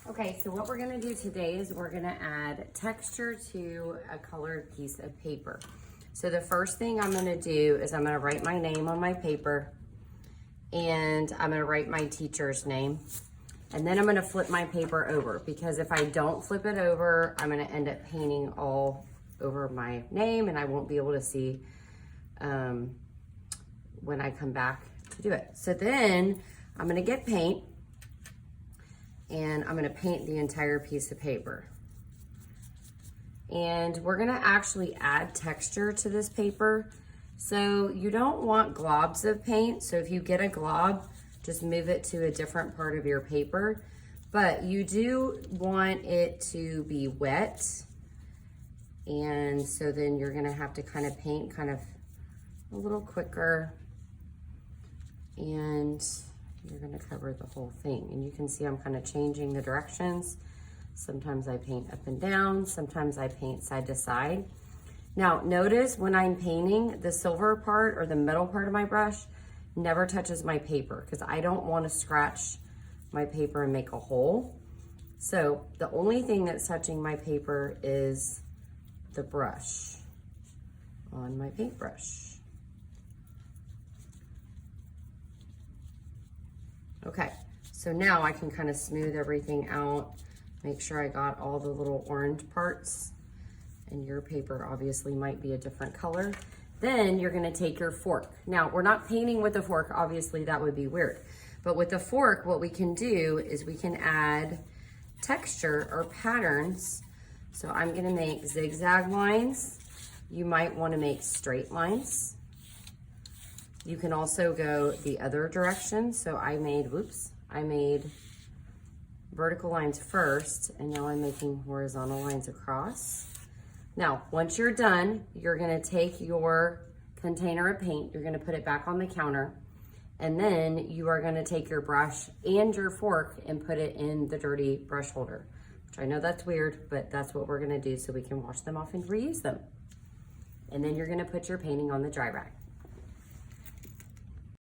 Okay, so what we're gonna do today is we're gonna add texture to a colored piece of paper. So the first thing I'm gonna do is I'm gonna write my name on my paper, and I'm gonna write my teacher's name. And then I'm gonna flip my paper over, because if I don't flip it over, I'm gonna end up painting all over my name and I won't be able to see when I come back to do it. So then I'm gonna get paint, and I'm gonna paint the entire piece of paper. And we're gonna actually add texture to this paper. So you don't want globs of paint. So if you get a glob, just move it to a different part of your paper. But you do want it to be wet. And so then you're gonna have to kind of paint kind of a little quicker. And you're gonna cover the whole thing. And you can see I'm kind of changing the directions. Sometimes I paint up and down, sometimes I paint side to side. Now notice when I'm painting, the silver part or the metal part of my brush never touches my paper, because I don't want to scratch my paper and make a hole. So the only thing that's touching my paper is the brush on my paintbrush. Okay, so now I can kind of smooth everything out, make sure I got all the little orange parts, and your paper obviously might be a different color. Then you're gonna take your fork. Now, we're not painting with the fork, obviously that would be weird. But with the fork, what we can do is we can add texture or patterns. So I'm gonna make zigzag lines. You might wanna make straight lines. You can also go the other direction. So I made vertical lines first, and now I'm making horizontal lines across. Now, once you're done, you're gonna take your container of paint, you're gonna put it back on the counter, and then you are gonna take your brush and your fork and put it in the dirty brush holder, which I know that's weird, but that's what we're gonna do so we can wash them off and reuse them. And then you're gonna put your painting on the dry rack.